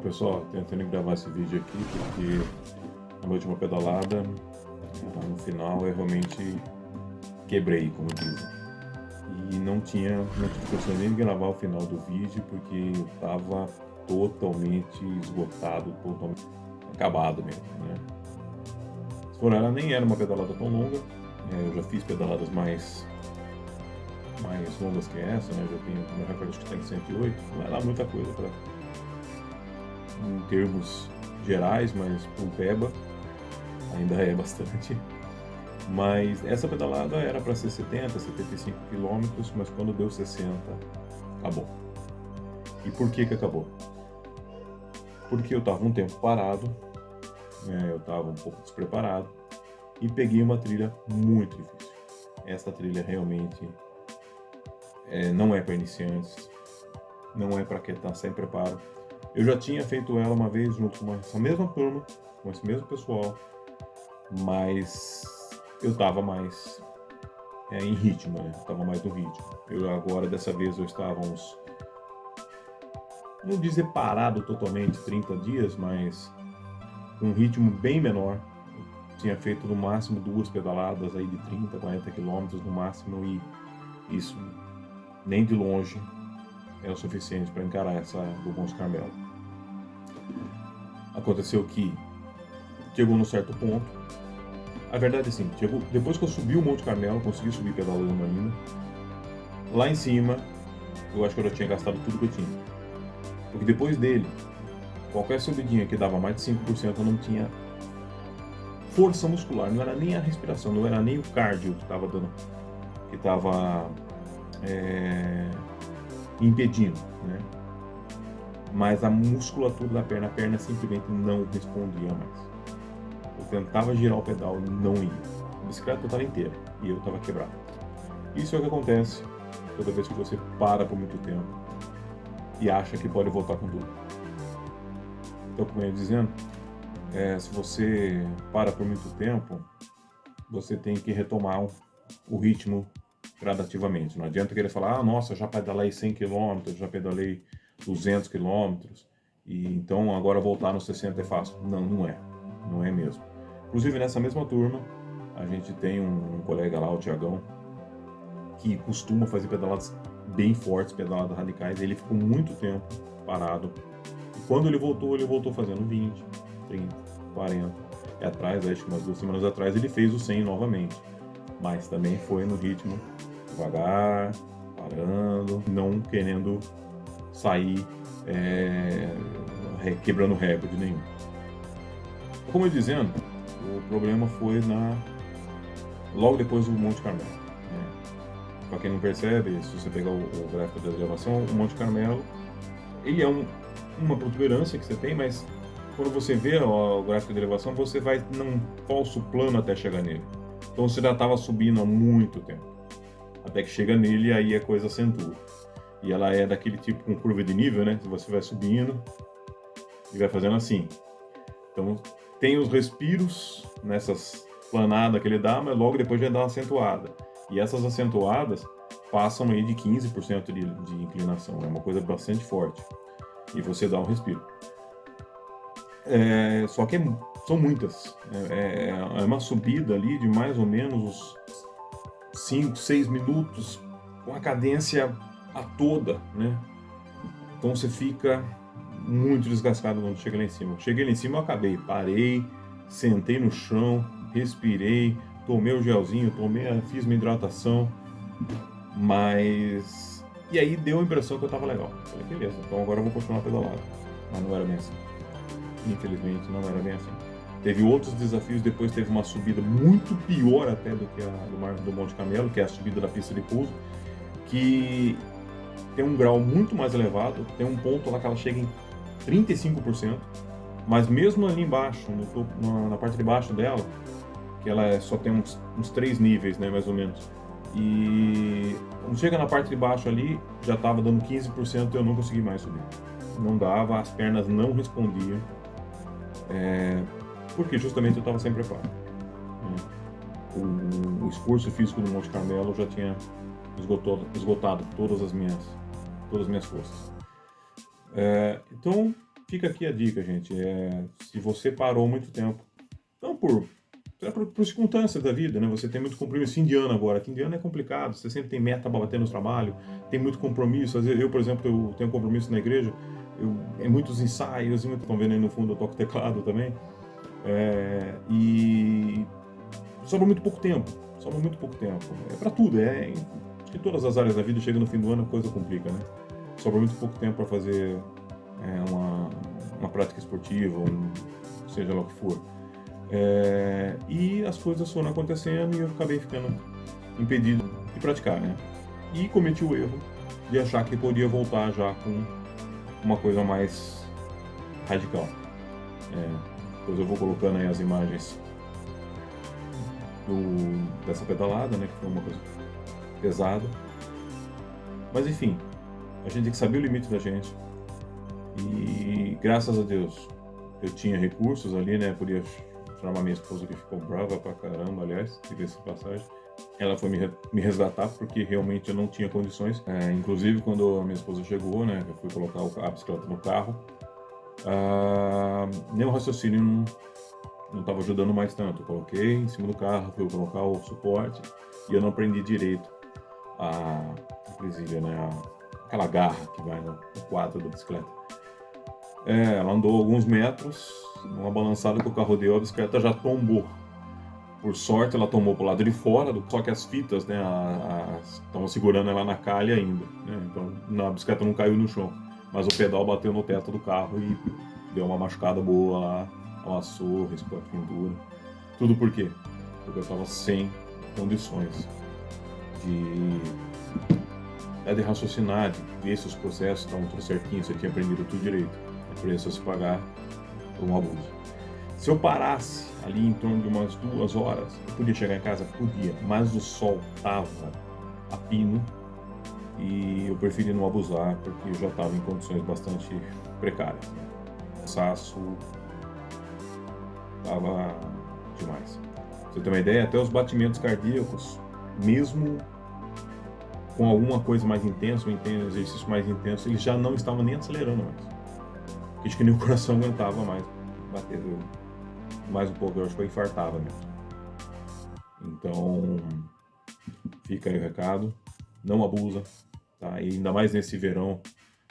pessoal, tentando gravar esse vídeo aqui porque na minha última pedalada, no final eu realmente quebrei, como dizem. E não tive condição nem de gravar o final do vídeo porque eu estava totalmente esgotado, totalmente acabado mesmo, né? Se for, ela nem era uma pedalada tão longa, eu já fiz pedaladas mais longas que essa, né? Já tenho, meu recorde acho que está em 108, não é lá muita coisa em termos gerais, mas para um peba ainda é bastante. Mas essa pedalada era para ser 70, 75 quilômetros, mas quando deu 60, acabou. E por que acabou? Porque eu estava um tempo parado, eu estava um pouco despreparado e peguei uma trilha muito difícil. Essa trilha realmente não é para iniciantes, não é para quem está sem preparo. Eu já tinha feito ela uma vez junto com essa mesma turma, com esse mesmo pessoal, mas eu estava mais em ritmo, né? Estava mais no ritmo. Agora, dessa vez, eu estava não dizer parado totalmente 30 dias, mas com um ritmo bem menor. Eu tinha feito no máximo 2 pedaladas aí de 30, 40 quilômetros no máximo, e isso nem de longe é o suficiente para encarar essa do Monte Carmelo. Aconteceu que chegou num certo ponto. A verdade é assim, depois que eu subi o Monte Carmelo, consegui subir pedalando ainda, lá em cima, eu acho que eu já tinha gastado tudo que eu tinha. Porque depois dele, qualquer subidinha que dava mais de 5%, eu não tinha força muscular, não era nem a respiração, não era nem o cardio que estava dando, que estava impedindo, né? Mas a musculatura da perna, a perna simplesmente não respondia mais. Eu tentava girar o pedal e não ia. A bicicleta estava inteira e eu estava quebrado. Isso é o que acontece toda vez que você para por muito tempo e acha que pode voltar com tudo. Então, como eu ia dizendo, se você para por muito tempo, você tem que retomar o ritmo gradativamente. Não adianta querer falar, nossa, já pedalei 100 km, já pedalei 200 km, e então agora voltar nos 60 é fácil. Não, não é mesmo. Inclusive, nessa mesma turma, a gente tem um colega lá, o Tiagão, que costuma fazer pedaladas bem fortes, pedaladas radicais. Ele ficou muito tempo parado. E quando ele voltou fazendo 20, 30, 40. E atrás, acho que umas 2 semanas atrás, ele fez o 100 novamente. Mas também foi no ritmo devagar, parando, não querendo sair quebrando recorde nenhum. Como eu dizendo, o problema foi logo depois do Monte Carmelo. Para quem não percebe, se você pegar o gráfico da elevação, o Monte Carmelo, ele é uma protuberância que você tem, mas quando você vê o gráfico de elevação, você vai num falso plano até chegar nele. Então você já estava subindo há muito tempo. Até que chega nele e aí a coisa acentua. E ela é daquele tipo com curva de nível, né? Você vai subindo e vai fazendo assim. Então tem os respiros nessas planadas que ele dá, mas logo depois já dá uma acentuada. E essas acentuadas passam aí de 15% de inclinação. É uma coisa bastante forte. E você dá um respiro. Só que são muitas. É uma subida ali de mais ou menos uns 5, 6 minutos com a cadência a toda, né? Então você fica muito desgastado quando chega lá em cima. Cheguei lá em cima, eu acabei, parei, sentei no chão, respirei, tomei o gelzinho, fiz minha hidratação, mas... E aí deu a impressão que eu tava legal. Falei, beleza, então agora eu vou continuar pedalando. Mas não era bem assim. Infelizmente não era bem assim. Teve outros desafios, depois teve uma subida muito pior até do que a do Monte Carmelo, que é a subida da pista de pouso, que tem um grau muito mais elevado, tem um ponto lá que ela chega em 35%, mas mesmo ali embaixo, na parte de baixo dela, que ela só tem uns 3 níveis, né, mais ou menos, e quando chega na parte de baixo ali, já estava dando 15% e eu não consegui mais subir. Não dava, as pernas não respondiam, porque justamente eu estava sem preparo. O esforço físico do Monte Carmelo já tinha esgotado todas as minhas forças. Então fica aqui a dica, gente. Se você parou muito tempo, não por circunstâncias da vida, né? Você tem muito compromisso. Fim de ano agora. Fim de ano é complicado. Você sempre tem meta para bater no trabalho, tem muito compromisso. Às vezes, eu, por exemplo, eu tenho compromisso na igreja. Muitos ensaios, estão vendo aí no fundo, eu toco teclado também. E sobra muito pouco tempo. Sobra muito pouco tempo. É para tudo. Acho que em todas as áreas da vida, chega no fim do ano, a coisa complica, né? Sobra muito pouco tempo para fazer uma prática esportiva, seja lá o que for. E as coisas foram acontecendo e eu acabei ficando impedido de praticar, né? E cometi o erro de achar que podia voltar já com uma coisa mais radical. Depois eu vou colocando aí as imagens dessa pedalada, né? Que foi uma coisa pesada. Mas enfim, a gente tem que saber o limite da gente. E graças a Deus eu tinha recursos ali, né? Podia chamar minha esposa, que ficou brava pra caramba, aliás, diga-se de passagem. Ela foi me resgatar porque realmente eu não tinha condições. Inclusive quando a minha esposa chegou, né? Eu fui colocar a bicicleta no carro. Meu raciocínio não estava ajudando mais tanto. Eu coloquei em cima do carro, fui colocar o suporte e eu não prendi direito a presilha, né? Aquela garra que vai no quadro da bicicleta. Ela andou alguns metros, numa balançada que o carro deu, a bicicleta já tombou. Por sorte, ela tomou pro lado de fora, só que as fitas, né, estavam segurando ela na calha ainda, né? Então a bicicleta não caiu no chão, mas o pedal bateu no teto do carro e deu uma machucada boa lá, amassou, riscou a pintura. Tudo por quê? Porque eu estava sem condições de raciocinar, de ver se os processos estavam tudo certinho, se eu tinha aprendido tudo direito. É preço a se pagar por um abuso. Se eu parasse ali em torno de umas 2 horas, eu podia chegar em casa? Podia, mas o sol estava a pino e eu preferi não abusar porque eu já estava em condições bastante precárias. O cansaço estava demais. Pra você ter uma ideia, até os batimentos cardíacos, mesmo com alguma coisa mais intensa, um exercício mais intenso, eles já não estavam nem acelerando mais. Porque acho que nem o coração aguentava mais bater mais um pouco, eu acho que eu infartava mesmo. Então, fica aí o recado, não abusa, tá? E ainda mais nesse verão,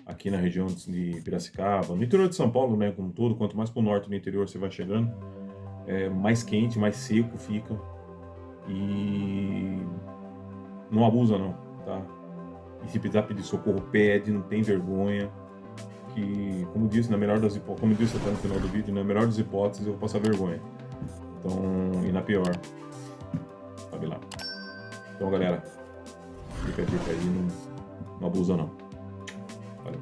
aqui na região de Piracicaba, no interior de São Paulo, né, como um todo, quanto mais pro norte do interior você vai chegando, mais quente, mais seco fica. E não abusa não, tá? E se precisar pedir socorro, pede, não tem vergonha. Que, como disse, como disse até no final do vídeo, na melhor das hipóteses eu vou passar vergonha. Então, e na pior, sabe lá. Então, galera, fica a dica aí, não abusa não. Valeu.